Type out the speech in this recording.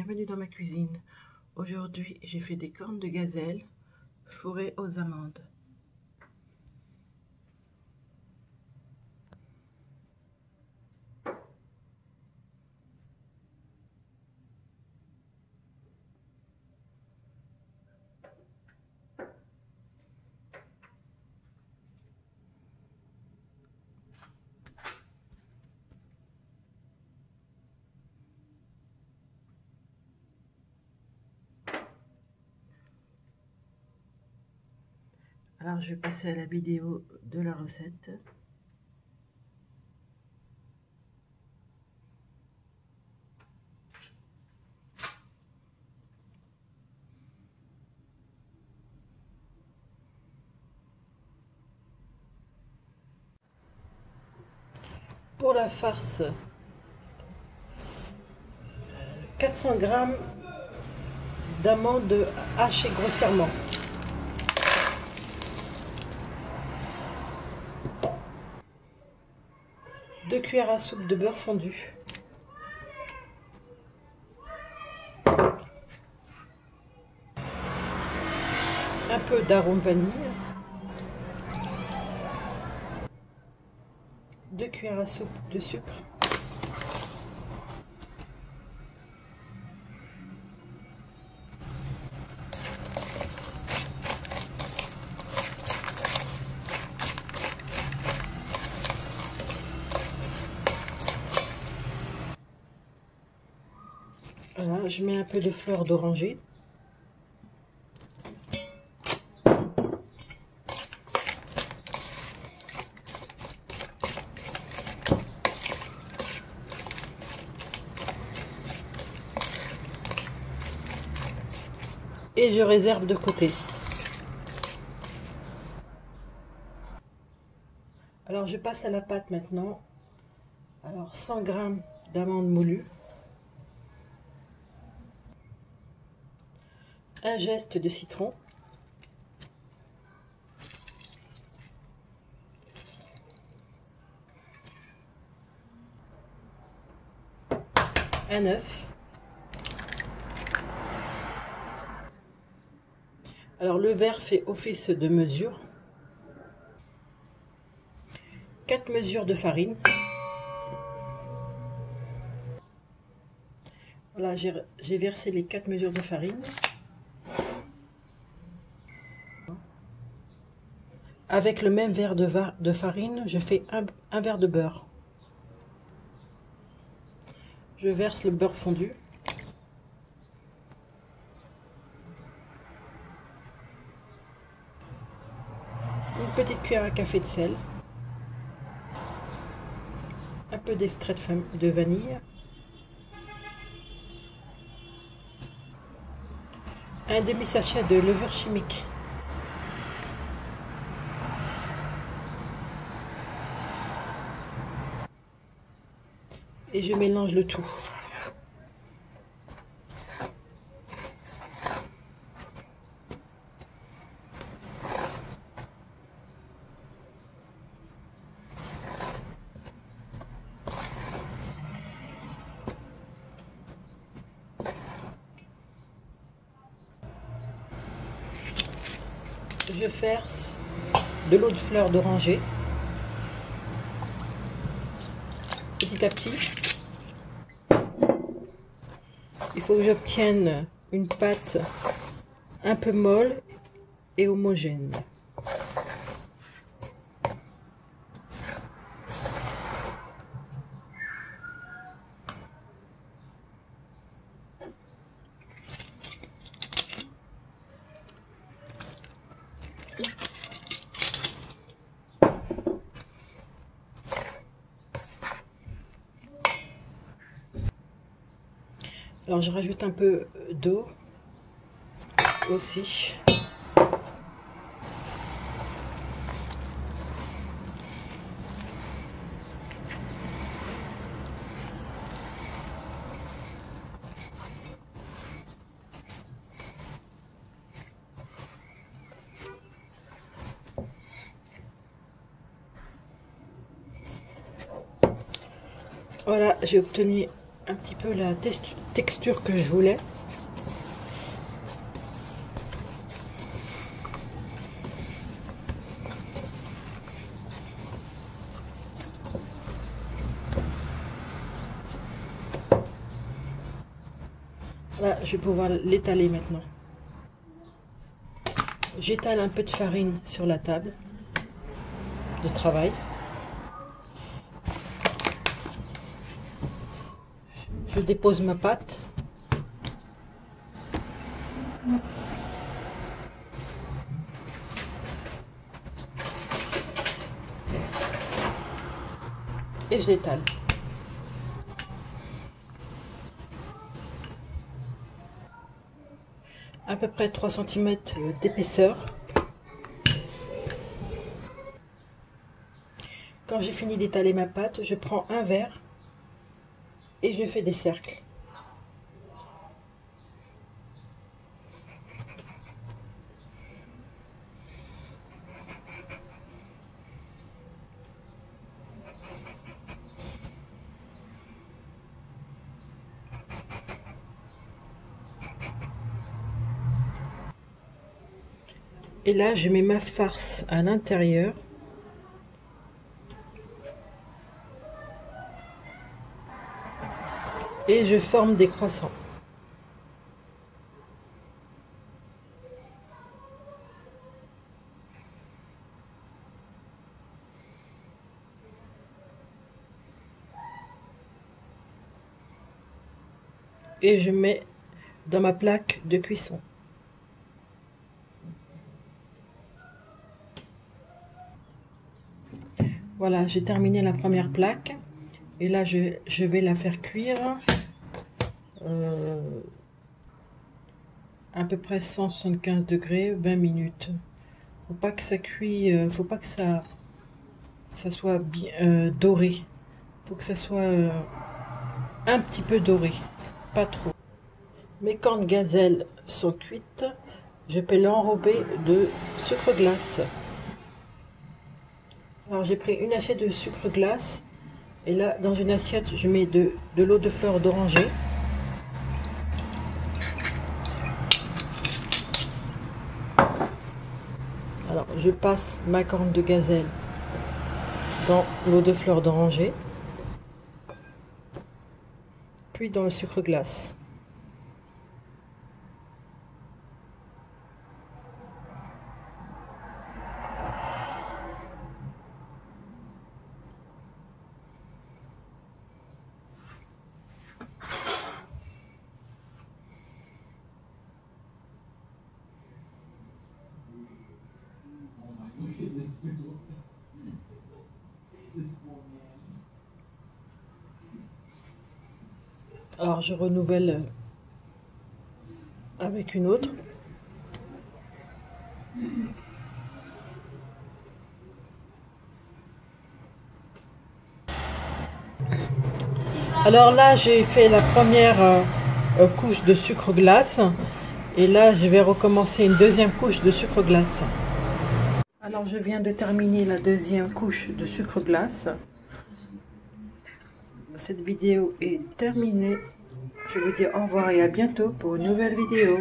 bienvenue dans ma cuisine. Aujourd'hui, j'ai fait des cornes de gazelle fourrées aux amandes. Alors, je vais passer à la vidéo de la recette. Pour la farce, 400 g d'amandes hachées grossièrement. 2 cuillères à soupe de beurre fondu. Un peu d'arôme vanille. 2 cuillères à soupe de sucre. Voilà, je mets un peu de fleur d'oranger. Et je réserve de côté. Alors je passe à la pâte maintenant. Alors 100 g d'amandes moulues. Un geste de citron. Un œuf. Alors le verre fait office de mesure. 4 mesures de farine. Voilà, j'ai versé les 4 mesures de farine. Avec le même verre de farine, je fais un verre de beurre. Je verse le beurre fondu. Une petite cuillère à café de sel. Un peu d'extrait de vanille. Un demi-sachet de levure chimique. Et je mélange le tout. Je verse de l'eau de fleur d'oranger petit à petit. Il faut que j'obtienne une pâte un peu molle et homogène. Alors je rajoute un peu d'eau aussi. Voilà, j'ai obtenu un petit peu la texture que je voulais. Là, je vais pouvoir l'étaler maintenant. J'étale un peu de farine sur la table de travail. Je dépose ma pâte. Et je l'étale. À peu près 3 cm d'épaisseur. Quand j'ai fini d'étaler ma pâte, je prends un verre et je fais des cercles. Et là, je mets ma farce à l'intérieur. Et je forme des croissants. Et je mets dans ma plaque de cuisson. Voilà, j'ai terminé la première plaque. Et là, je vais la faire cuire à peu près 175 degrés, 20 minutes. Faut pas que ça cuise, faut pas que ça soit bien doré. Faut que ça soit un petit peu doré, pas trop. Mes cornes gazelle sont cuites. Je peux l'enrober de sucre glace. Alors j'ai pris une assiette de sucre glace. Et là, dans une assiette, je mets de l'eau de fleur d'oranger. Alors, je passe ma corne de gazelle dans l'eau de fleur d'oranger, puis dans le sucre glace. Alors je renouvelle avec une autre. Alors là j'ai fait la première couche de sucre glace et là je vais recommencer une deuxième couche de sucre glace. Alors je viens de terminer la deuxième couche de sucre glace. Cette vidéo est terminée. Je vous dis au revoir et à bientôt pour une nouvelle vidéo.